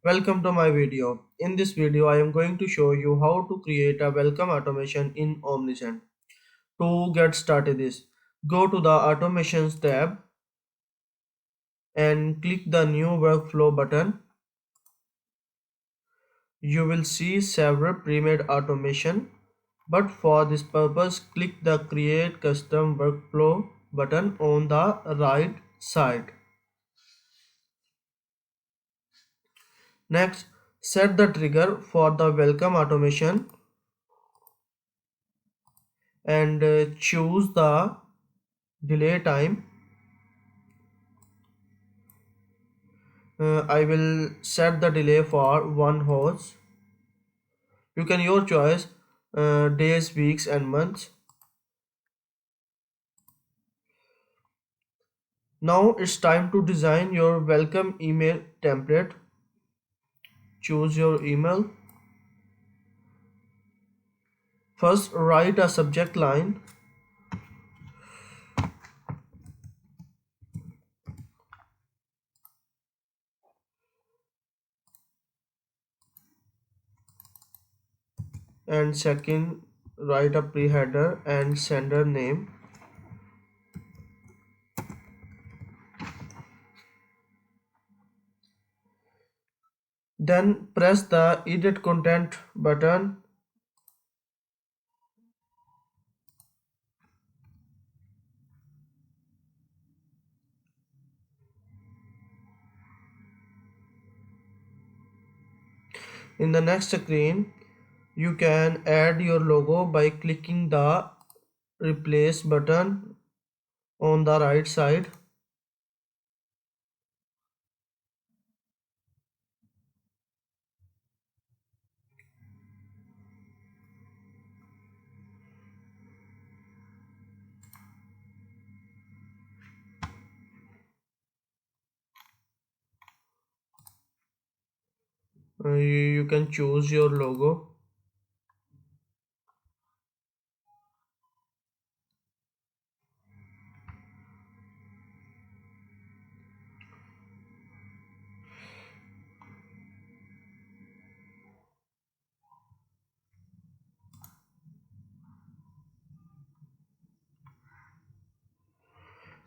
Welcome to my video. In this video, I am going to show you how to create a welcome automation in Omnisend. To get started this, go to the Automations tab and click the New Workflow button. You will see several pre-made automation, but for this purpose, click the Create Custom Workflow button on the right side. Next, set the trigger for the welcome automation and choose the delay time. I will set the delay for 1 hours. You can your choice days, weeks and months. Now it's time to design your welcome email template. Choose your email. First write a subject line and second write a pre-header and sender name. Then press the edit content button. In the next screen, you can add your logo by clicking the replace button on the right side. You can choose your logo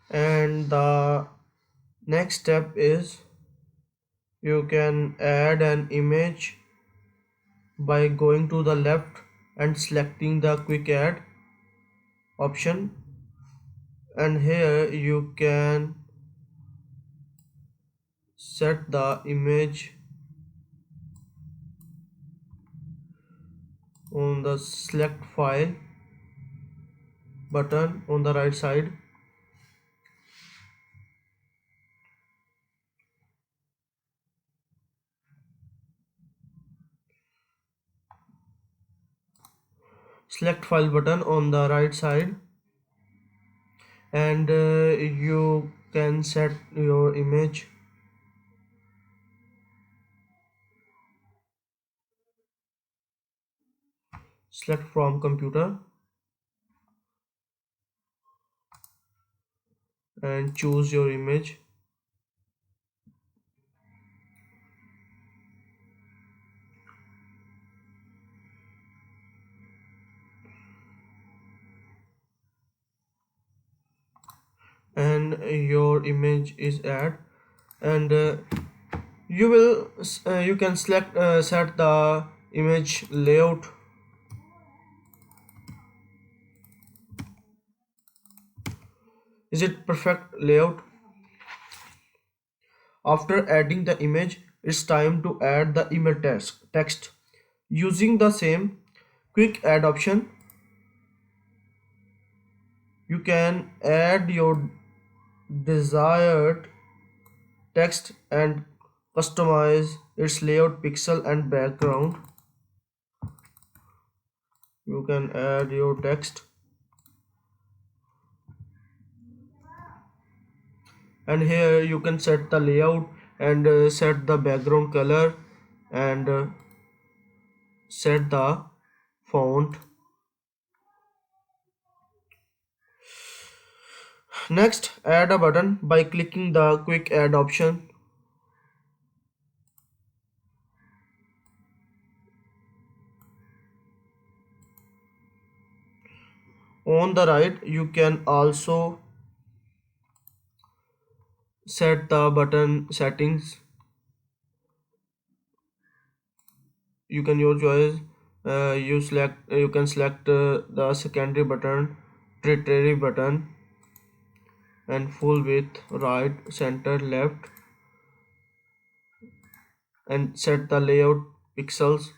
and the next step is you can add an image by going to the left and selecting the quick add option, and here you can set the image on the select file button on the right side. Select file button on the right side, and you can set your image. Select from computer and choose your image. And your image is add, and you can select set the image layout. Is it perfect layout? After adding the image, it's time to add the email text. Using the same quick add option, you can add your desired text and customize its layout, pixel and background. You can add your text, and here you can set the layout and set the background color and set the font. Next, add a button by clicking the quick add option. On the right you can also set the button settings. You can your choice. You can select the secondary button, tertiary button, and full width, right, center, left, and set the layout pixels.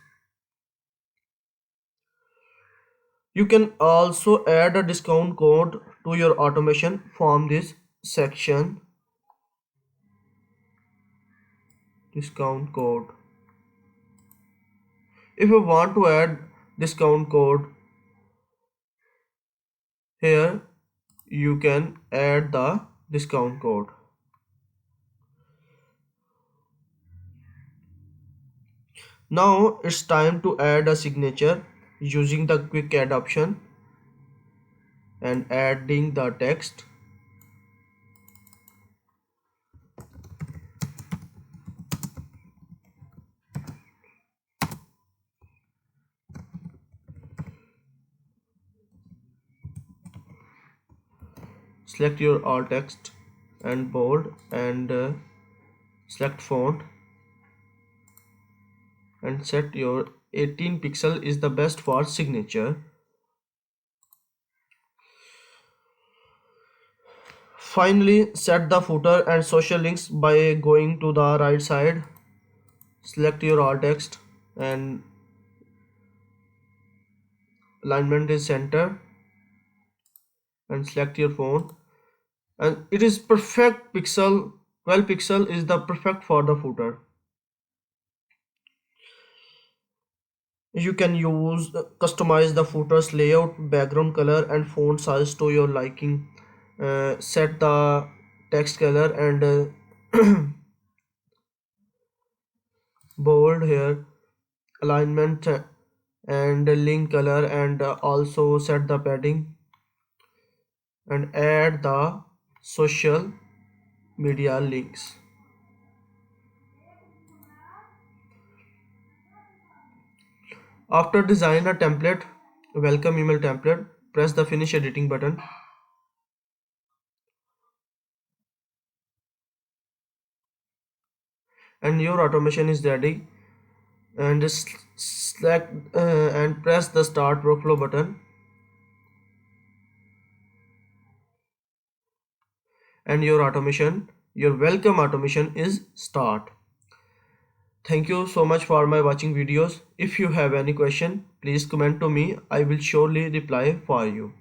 You can also add a discount code to your automation from this section. Discount code. If you want to add discount code here, you can add the discount code. Now it's time to add a signature using the quick add option and adding the text. Select your alt text and bold and select font and set your 18 pixel is the best for signature. Finally, set the footer and social links by going to the right side. Select your alt text and alignment is center and select your font, and it is perfect pixel. 12 pixel is the perfect for the footer. You can use customize the footer's layout, background color, and font size to your liking. Set the text color and bold here, alignment and link color, and also set the padding and add the social media links. After design a template, welcome email template, press the finish editing button and your automation is ready. And just select and press the start workflow button and your welcome automation is start. Thank you so much for my watching videos. If you have any question, please comment to me. I will surely reply for you.